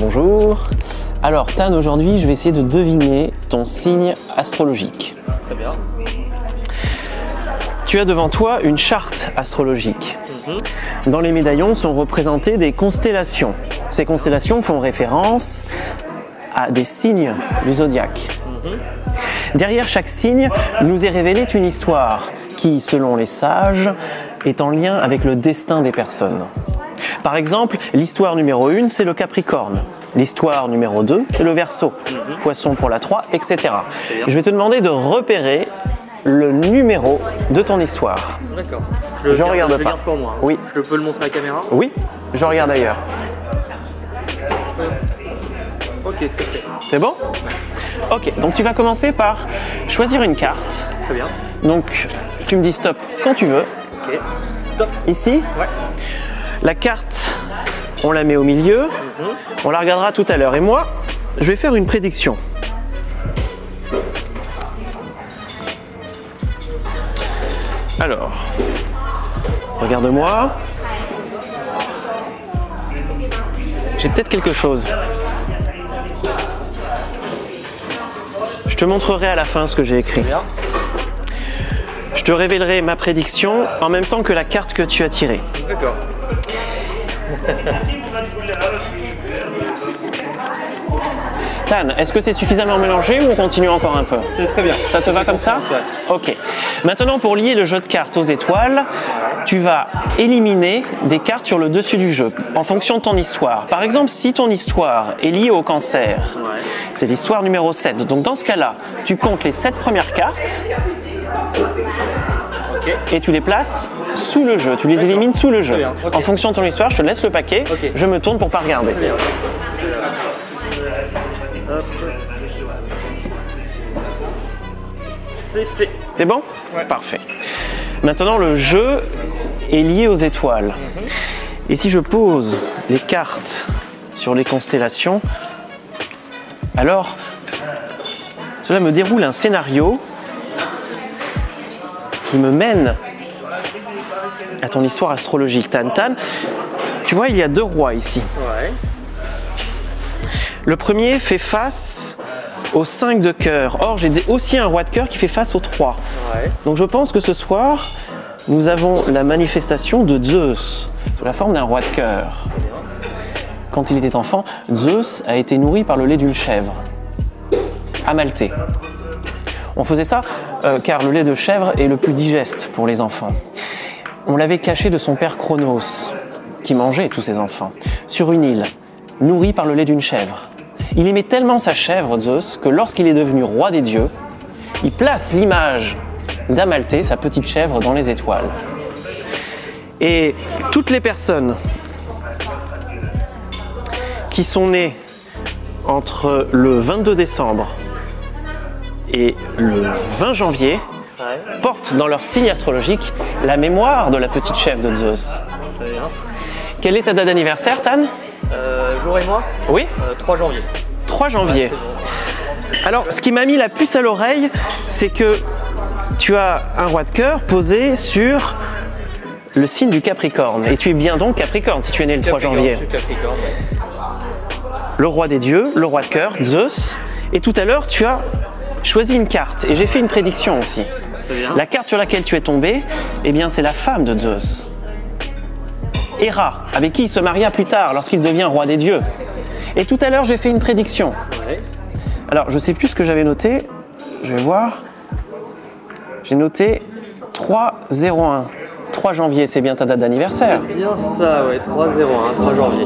Bonjour. Alors Tan, aujourd'hui je vais essayer de deviner ton signe astrologique. Très bien. Tu as devant toi une charte astrologique. Dans les médaillons sont représentées des constellations. Ces constellations font référence à des signes du zodiaque. Derrière chaque signe nous est révélée une histoire qui, selon les sages, est en lien avec le destin des personnes. Par exemple, l'histoire numéro 1, c'est le Capricorne. L'histoire numéro 2, c'est le Verseau. Poisson pour la 3, etc. Je vais te demander de repérer le numéro de ton histoire. D'accord. Je regarde pas. Je le garde pour moi. Oui. Je peux le montrer à la caméra? Oui, je regarde ailleurs. Ok, c'est fait. C'est bon? Ok, donc tu vas commencer par choisir une carte. Très bien. Donc, tu me dis stop quand tu veux. Ok. Stop. Ici. Ouais. La carte, on la met au milieu. On la regardera tout à l'heure. Et moi, je vais faire une prédiction. Alors, regarde-moi. J'ai peut-être quelque chose. Je te montrerai à la fin ce que j'ai écrit. Bien. Je te révélerai ma prédiction en même temps que la carte que tu as tirée. D'accord. Tan, est-ce que c'est suffisamment mélangé ou on continue encore un peu? C'est très bien. Ça te va comme ça? Ok. Maintenant, pour lier le jeu de cartes aux étoiles, tu vas éliminer des cartes sur le dessus du jeu en fonction de ton histoire. Par exemple, si ton histoire est liée au Cancer, c'est l'histoire numéro 7. Donc dans ce cas-là, tu comptes les 7 premières cartes et tu les places sous le jeu. Tu les élimines sous le jeu. Bien, okay. En fonction de ton histoire, je te laisse le paquet. Okay. Je me tourne pour pas regarder. C'est fait. C'est bon? Ouais. Parfait. Maintenant, le jeu est lié aux étoiles. Et si je pose les cartes sur les constellations, alors cela me déroule un scénario qui me mène à ton histoire astrologique. Tan, tu vois, il y a 2 rois ici. Ouais. Le premier fait face au 5 de cœur. Or, j'ai aussi un roi de cœur qui fait face au 3. Ouais. Donc je pense que ce soir, nous avons la manifestation de Zeus, sous la forme d'un roi de cœur. Quand il était enfant, Zeus a été nourri par le lait d'une chèvre, Amalthée. On faisait ça car le lait de chèvre est le plus digeste pour les enfants. On l'avait caché de son père Cronos, qui mangeait tous ses enfants, sur une île, nourri par le lait d'une chèvre. Il aimait tellement sa chèvre, Zeus, que lorsqu'il est devenu roi des dieux, il place l'image d'Amalthée, sa petite chèvre, dans les étoiles. Et toutes les personnes qui sont nées entre le 22 décembre et le 20 janvier portent dans leur signe astrologique la mémoire de la petite chèvre de Zeus. Très bien. Quelle est ta date d'anniversaire, Tan? Jour et mois? Oui? 3 janvier. 3 janvier. Alors, ce qui m'a mis la puce à l'oreille, c'est que tu as un roi de cœur posé sur le signe du Capricorne. Et tu es bien donc Capricorne si tu es né le 3 janvier. Capricorne. Le roi des dieux, le roi de cœur, Zeus. Et tout à l'heure, tu as choisi une carte. Et j'ai fait une prédiction aussi. Très bien. La carte sur laquelle tu es tombé, eh bien, c'est la femme de Zeus. Héra, avec qui il se maria plus tard lorsqu'il devient roi des dieux. Et tout à l'heure, j'ai fait une prédiction. Ouais. Alors, je ne sais plus ce que j'avais noté. Je vais voir. J'ai noté 3-01. 3 janvier, c'est bien ta date d'anniversaire. C'est bien ça, ouais. 3-0, 3 janvier.